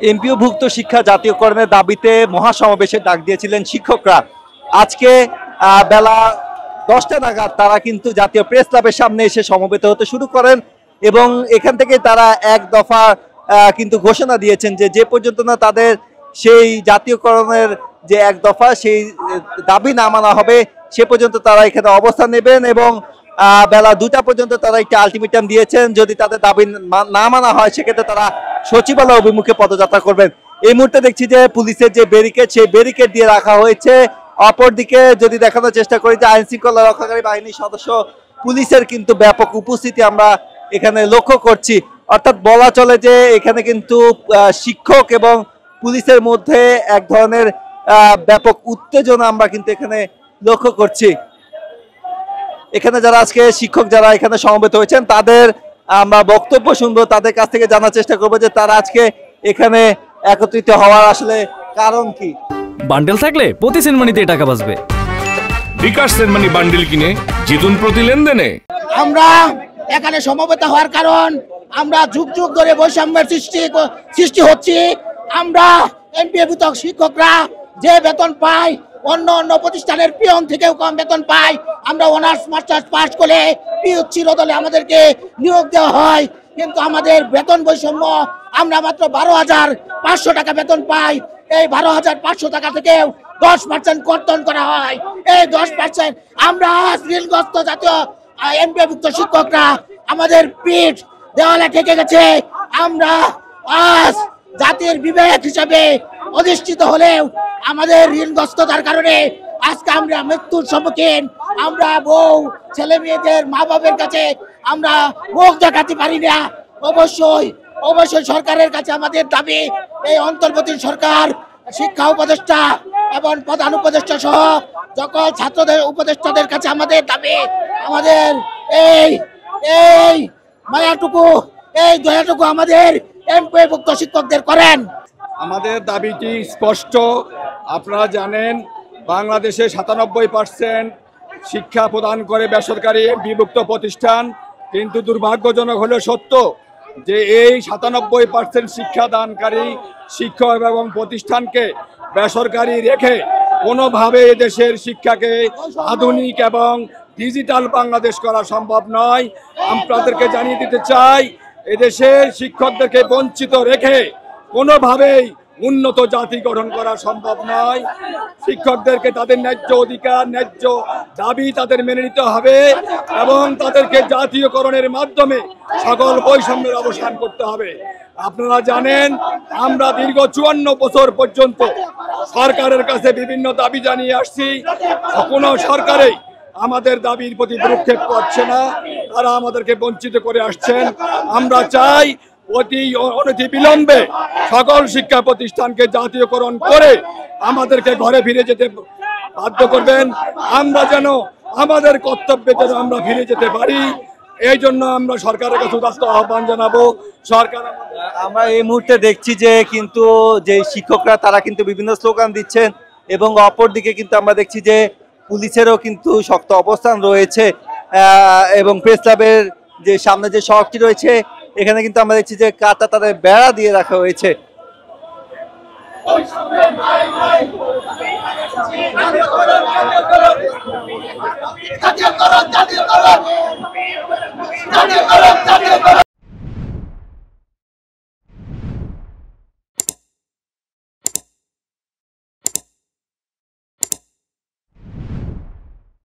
এমপিওভুক্ত শিক্ষা জাতীয়করণের দাবিতে মহাসমাবেশের ডাক দিয়েছিলেন শিক্ষকরা। আজকে বেলা 10টা নাগাদ তারা কিন্তু জাতীয় প্রেস ক্লাবের সামনে এসে সমবেত হতে শুরু করেন এবং এখান থেকে তারা এক দফা কিন্তু ঘোষণা দিয়েছেন যে যে পর্যন্ত না তাদের সেই জাতীয়করণের যে এক দফা সেই দাবি না মানা হবে সে পর্যন্ত তারা এখানে অবস্থান নেবেন এবং বেলা 2টা পর্যন্ত তারা একটা আলটিমেটাম দিয়েছেন, যদি তাদের দাবি না মানা হয় সেক্ষেত্রে তারা সচিবালয় অভিমুখে পদযাত্রা করবেন। এই মুহূর্তে দেখছি যে পুলিশের যে ব্যারিকেড সেই ব্যারিকেড দিয়ে রাখা হয়েছে। অপরদিকে যদি দেখানোর চেষ্টা করি যে আইন শৃঙ্খলা রক্ষাকারী বাহিনীর সদস্য পুলিশের কিন্তু ব্যাপক উপস্থিতি আমরা এখানে লক্ষ্য করছি। অর্থাৎ বলা চলে যে এখানে কিন্তু শিক্ষক এবং পুলিশের মধ্যে এক ধরনের ব্যাপক উত্তেজনা আমরা কিন্তু এখানে লক্ষ্য করছি। এখানে যারা আজকে শিক্ষক যারা এখানে সমবেত হয়েছেন তাদের আমরা বক্তব্য শুনবো, তাদের কাছ থেকে জানার চেষ্টা করবো যে তারা আজকে এখানে একত্রিত হওয়ার আসলে কারণ কি। বান্ডেল থাকলে প্রতি সেনমানিতে টাকা বাঁচবে। বিকাশ সেনমানি বান্ডেল কিনে জিতুন প্রতি লেনদেনে। আমরা এখানে সমবেত হওয়ার কারণ আমরা যুগ যুগ ধরে বৈষম্যের সৃষ্টি হচ্ছে। আমরা এমপিওভুক্ত শিক্ষকরা যে বেতন পাই অন্য অন্য প্রতিষ্ঠানের পিয়ন থেকেও কম বেতন পাই। আমরা অনার্স মাস্টার্স পাস করে পিয়ন চিরদলে আমাদেরকে নিয়োগ দেওয়া হয়, কিন্তু আমাদের বেতন বৈষম্য। আমরা মাত্র 12,500 টাকা বেতন পাই। এই 12,500 টাকা থেকে 10% কর্তন করা হয়। এই 10% আমরা ঋণগ্রস্ত জাতীয় এমপিওভুক্ত শিক্ষকরা আমাদের পিঠ দেওয়ালে ঠেকে গেছে। আমরা আজ জাতির বিবেক হিসাবে অধিষ্ঠিত হলেও আমাদের ঋণগ্রস্ততার কারণে আজকে আমরা মৃত্যুর সম্মুখীন। আমরা বউ ছেলে মেয়েদের মা বাবার কাছে আমরা মুখ দেখাতে পারি না। অবশ্যই সরকারের কাছে আমাদের দাবি, এই অন্তর্বর্তী সরকার শিক্ষা উপদেষ্টা এবং প্রধান উপদেষ্টা সহ সকল ছাত্রদের উপদেষ্টাদের কাছে আমাদের দাবি, আমাদের এই মায়াটুকু এই দয়াটুকু আমাদের এমপিওভুক্ত শিক্ষকদের করেন। আমাদের দাবিটি স্পষ্ট। আপনারা জানেন বাংলাদেশে 97% শিক্ষা প্রদান করে বেসরকারি এমপিওভুক্ত প্রতিষ্ঠান, কিন্তু দুর্ভাগ্যজনক হলো সত্য যে এই 97% শিক্ষাদানকারী শিক্ষক এবং প্রতিষ্ঠানকে বেসরকারি রেখে কোনোভাবে দেশের শিক্ষাকে আধুনিক এবং ডিজিটাল বাংলাদেশ করা সম্ভব নয়। আপনাদেরকে জানিয়ে দিতে চাই, এদেশের শিক্ষকদেরকে বঞ্চিত রেখে কোনোভাবেই উন্নত জাতি গঠন করা সম্ভব নয়। শিক্ষকদেরকে তাদের ন্যায্য অধিকার, ন্যায্য দাবি তাদের মেনে নিতে হবে এবং তাদেরকে জাতীয়করণের মাধ্যমে সকল বৈষম্যের অবসান করতে হবে। আপনারা জানেন আমরা দীর্ঘ 54 বছর পর্যন্ত সরকারের কাছে বিভিন্ন দাবি জানিয়ে আসছি। কোনো সরকারেই আমাদের দাবির প্রতি ভ্রুক্ষেপ করছে না, তারা আমাদেরকে বঞ্চিত করে আসছেন। আমরা চাই অনতি বিলম্বে সকল শিক্ষা প্রতিষ্ঠানকে জাতীয়করণ করে আমাদেরকে ঘরে ফিরে যেতে বাধ্য করবেন। আমরা যেন আমাদের কর্তব্যে যেন আমরা ফিরে যেতে পারি, এই জন্য আমরা সরকারের কাছে উদাত্ত আহ্বান জানাবো। সরকার আমরা এই মুহূর্তে দেখছি যে কিন্তু যে শিক্ষকরা তারা কিন্তু বিভিন্ন স্লোগান দিচ্ছেন এবং অপরদিকে কিন্তু আমরা দেখছি যে পুলিশেরও কিন্তু শক্ত অবস্থান রয়েছে এবং প্রেস ক্লাবের যে সামনে যে সড়কটি রয়েছে এখানে কিন্তু আমরা দেখছি যে কাটা তাদের বেড়া দিয়ে রাখা হয়েছে।